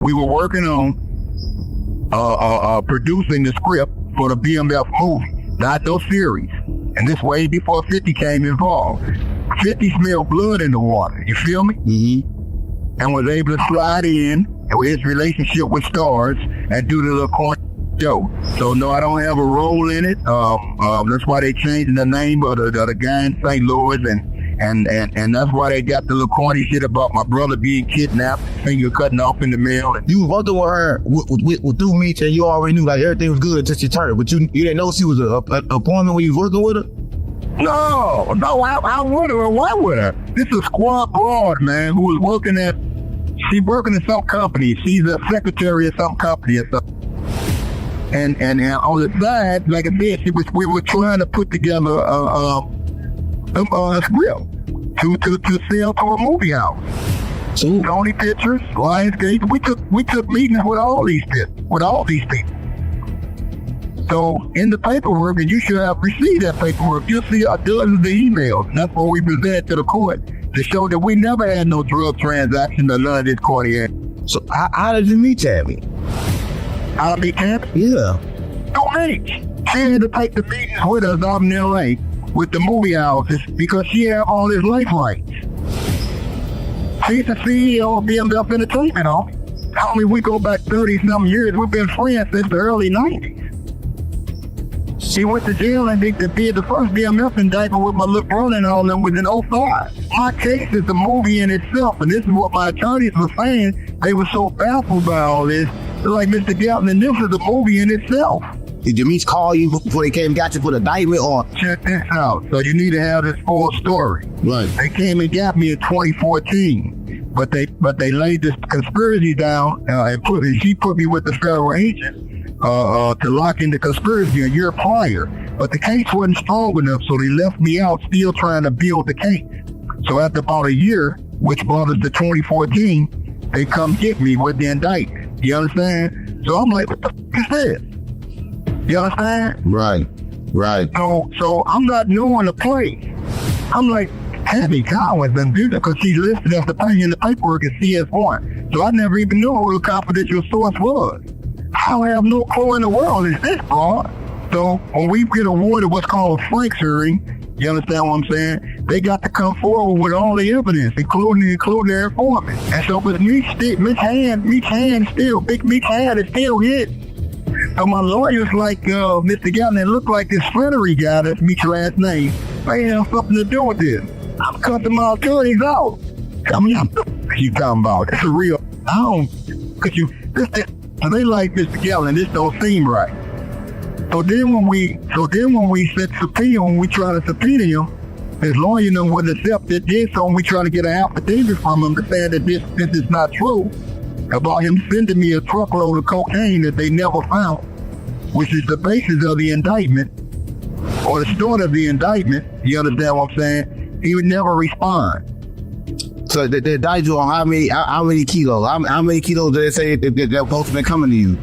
We were working on producing the script for the BMF movie, not those series. And this way before 50 came involved. 50 smelled blood in the water, you feel me? Mm-hmm. And was able to slide in with his relationship with stars and do the little corny show. So no, I don't have a role in it. That's why they changed the name of the guy in St. Louis, and that's why they got the little corny shit about my brother being kidnapped, finger cutting off in the mail. You was working with her with through Meech, and you already knew like everything was good until she turned, but you didn't know she was an appointment when you was working with her? No, I would have. Why would I? This is a squad broad, man, who was working at some company. She's a secretary of some company or something. And on the side, like I said, we were trying to put together a script to sell to a movie house. Ooh. Sony Pictures, Lionsgate. We took meetings with all these people. So in the paperwork, and you should have received that paperwork, you'll see a dozen of the emails. And that's what we presented to the court to show that we never had no drug transaction or none of this corny. So how did you meet Tabby? How did I meet Tabby? Yeah. Don't meet. She had to take the meetings with us out in L.A. with the movie houses because she had all this life rights. She's the CEO of Bmf Entertainment, homie. We go back 30-something years. We've been friends since the early 90s. She went to jail and they did the first BMF indictment with my little brother and all them within 2005. My case is the movie in itself, and this is what my attorneys were saying. They were so baffled by all this. They're like, Mr. Galton, this is the movie in itself. Did Meech call you before they came and got you for the indictment, or? Check this out. So you need to have this full story. Right. They came and got me in 2014, but they laid this conspiracy down and she put me with the federal agent to lock in the conspiracy a year prior. But the case wasn't strong enough, so they left me out still trying to build the case. So after about a year, which brought us to 2014, they come get me with the indictment. You understand? So I'm like, what the f*** is this? You understand? Right. So I'm not knowing the play. I'm like, Tabby Collins been beautiful because she's listed as the pay in the paperwork as CS1. So I never even knew who the confidential source was. I don't have no clue in the world is this, bro. So when we get awarded what's called a Frank's hearing, you understand what I'm saying? They got to come forward with all the evidence, including their informant. And so with Big Meech hand is still hit. So my lawyer's like, Mr. Galton, it looked like this Flannery guy, that's Meech's last name, may have something to do with this. I'm cutting my attorneys out. I mean, what you talking about? It's a real, so they like, Mr. Galton, this don't seem right. So then when we set subpoena, when we try to subpoena him, his lawyer wouldn't accept it. So when we try to get an affidavit from him to say that this is not true, about him sending me a truckload of cocaine that they never found, which is the basis of the indictment, or the start of the indictment, you understand what I'm saying? He would never respond. So they indicted you on how many kilos? How many kilos did they say they're supposed to be coming to you?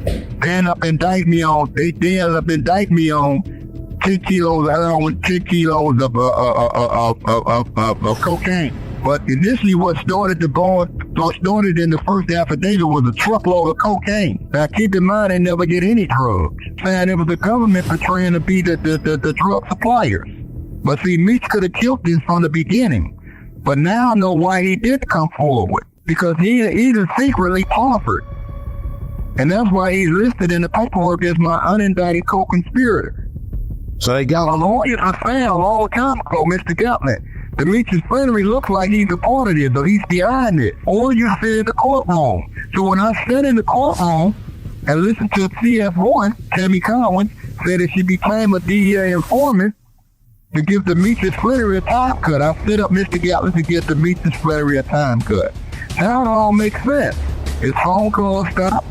They ended up indicting me on 10 kilos of heroin, 10 kilos of cocaine. But initially what started in the first affidavit was a truckload of cocaine. Now keep in mind they never get any drugs. And it was the government portraying to be the drug suppliers. But see, Meech could have killed this from the beginning. But now I know why he did come forward. Because he is secretly offered. And that's why he's listed in the paperwork as my unindicted co-conspirator. So they got a lawyer I found a long time ago, Mr. Galton. The Meech's Flannery looks like he's a part of this, or he's behind it. Or you sit in the courtroom. So when I sat in the courtroom and listened to CS1, Tammy Collins said that she became a DEA informant to give the Meech's Flannery a time cut. I set up Mr. Galton to get the Meech's Flannery a time cut. Now it all makes sense. His phone call stopped.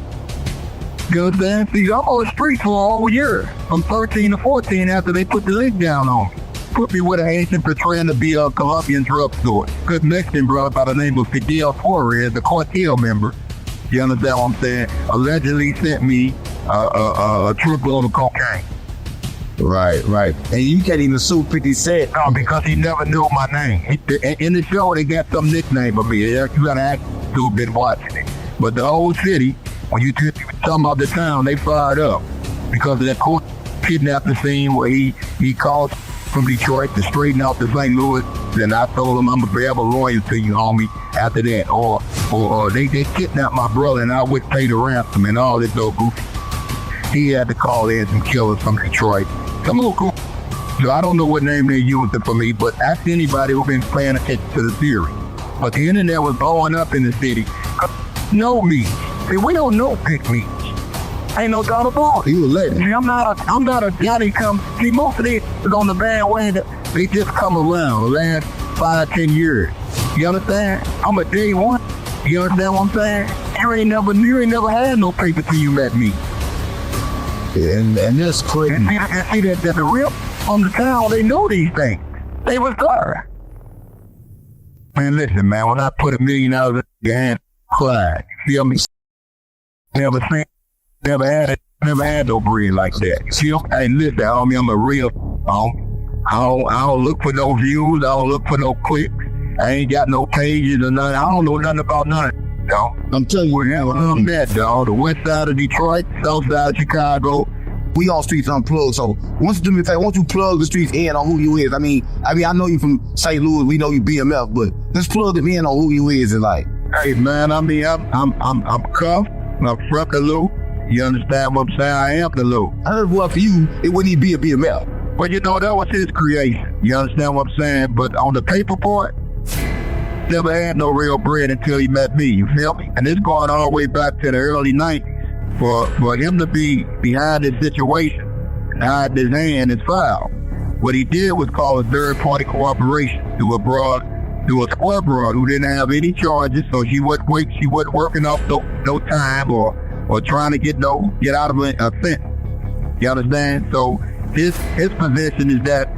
You understand? See, I'm on the streets for all year, from 13 to 14 after they put the link down on me. Put me with an agent portraying to be a Colombian drug store. Good Mexican brother by the name of Fidel Torres, the cartel member. You understand what I'm saying? Allegedly sent me a truckload of cocaine. Right. And you can't even sue 50 Cent. No, because he never knew my name. In the show, they got some nickname of me. You gotta ask who's been watching it. But the whole city, when you talking about the town, they fired up because of that court kidnapping scene where he called from Detroit to straighten out the St. Louis. Then I told him I'm gonna forever loyal to you, homie. After that, or they kidnapped my brother and I would pay the ransom and all this old goofy. He had to call in some killers from Detroit. Some little goofy. So I don't know what name they used for me, but ask anybody who's been paying attention to the theory. But the internet was blowing up in the city. No Meech. See, we don't know Big Meech. Ain't no doubt about it. He was late. See, I'm not a Johnny come. See, most of these is on the bandwagon. They just come around the last 5-10 years. You understand? I'm a day one. You understand what I'm saying? You ain't never had no paper till you met me. And that's crazy. And see that the real on the town, they know these things. They was there. Man, listen, man, when I put $1 million in your hand, cried. You feel me? Never had no bread like that. You feel me? Hey, listen, homie, I'm a real, I don't look for no views. I don't look for no clicks. I ain't got no pages or nothing. I don't know nothing about none of it, dog. I'm telling you, I'm that, dog. The west side of Detroit, south side of Chicago. We all streets unplugged. So once you do me a favor, once you plug the streets in on who you is. I mean, I know you from St. Louis. We know you BMF, but let's plug them in on who you is and like. Hey man, I mean, I'm Cuffie. I'm from the loop. You understand what I'm saying? I am the loop. I heard what for you, it wouldn't even be a BMF. But you know, that was his creation. You understand what I'm saying? But on the paper part, never had no real bread until he met me. You feel me? And it's going all the way back to the early 90s. For him to be behind this situation, hide his hand is foul. What he did was call a third-party cooperation to a square broad who didn't have any charges, so she wasn't working off no time or trying to get out of a sentence. You understand? So his position is that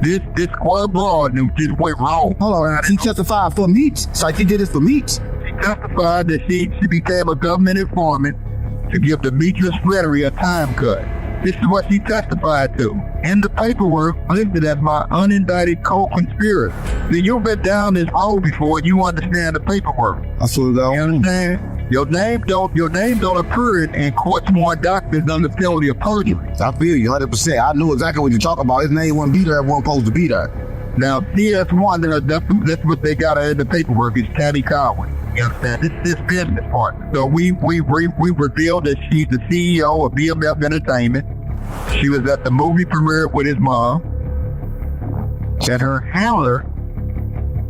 this square broad just went wrong. Hold on, he testified for Meech. So he did this for Meech. She testified that she became a government informant to give the Demetrius Flattery a time cut. This is what she testified to. In the paperwork, listed as my unindicted co-conspirator. See, you've been down this hole before, you understand the paperwork. I swear to God. You understand? Your name don't appear in court-sworn documents under penalty of perjury. I feel you 100%. I know exactly what you're talking about. His name wouldn't be there, it wasn't supposed to be there. Now, CS1, that's what they got in the paperwork, is Tammy Conway. You understand? This is his business partner. So we revealed that she's the CEO of BMF Entertainment. She was at the movie premiere with his mom. And her handler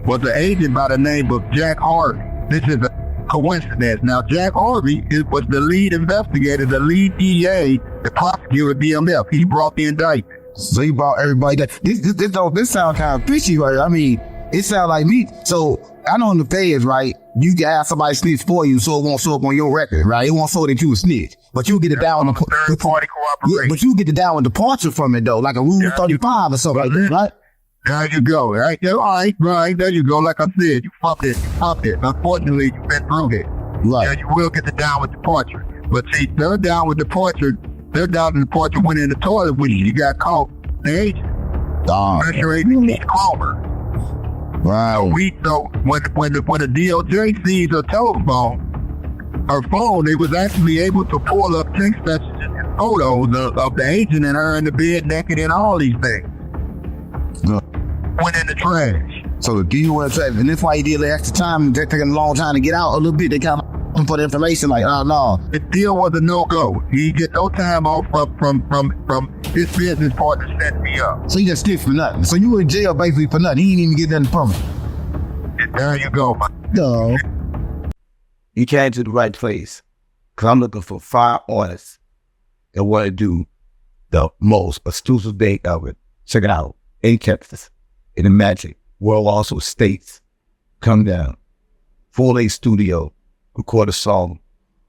was an agent by the name of Jack Harvey. This is a coincidence. Now, Jack Harvey was the lead investigator, the lead DA, the prosecutor of BMF. He brought the indictment. So he brought everybody that. This sounds kind of fishy, right? I mean, it sounds like me. So I know in the feds, right? You can have somebody snitch for you, so it won't show up on your record, right? It won't show that you a snitch, but you get it down on third party cooperation. Yeah, but you get it down with departure from it though, like a rule 35 or something like that, right? There you go, right? All right, there you go. Like I said, you popped it. Unfortunately, you've been through it. Right. Yeah, you will get the down with departure. But see, they're down with departure. They're down with departure went in the toilet with you. You got caught. The agent. Special Agent Keith Clover. Wow. So when the DOJ sees her telephone, her phone, they was actually able to pull up text messages and photos of the agent and her in the bed naked and all these things. Went in the trash. So the DU went in the trash, and that's why he did the extra time. They're taking a long time to get out a little bit. They kind of looking for the information like, oh no. The deal was a no-go. He get no time off from his business partner setting me up. So you just stick for nothing. So you were in jail basically for nothing. He didn't even get nothing from it. There you go, man. No. You came to the right place. Because I'm looking for 5 artists that want to do the most exclusive thing ever. Check it out. In Texas, in the Magic, World also States, come down. 4-day studio, record a song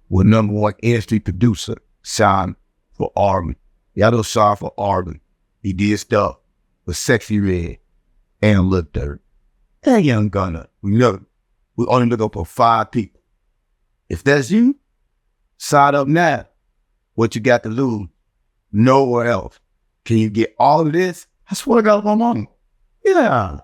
with #1 industry producer, Sean for Army. Y'all know Sean for Army. He did stuff with Sexy Red and Lil Dirt. And Young Gunner. We only looking for 5 people. If that's you, sign up now. What you got to lose? Nowhere else. Can you get all of this? I swear to God, my mom. Yeah.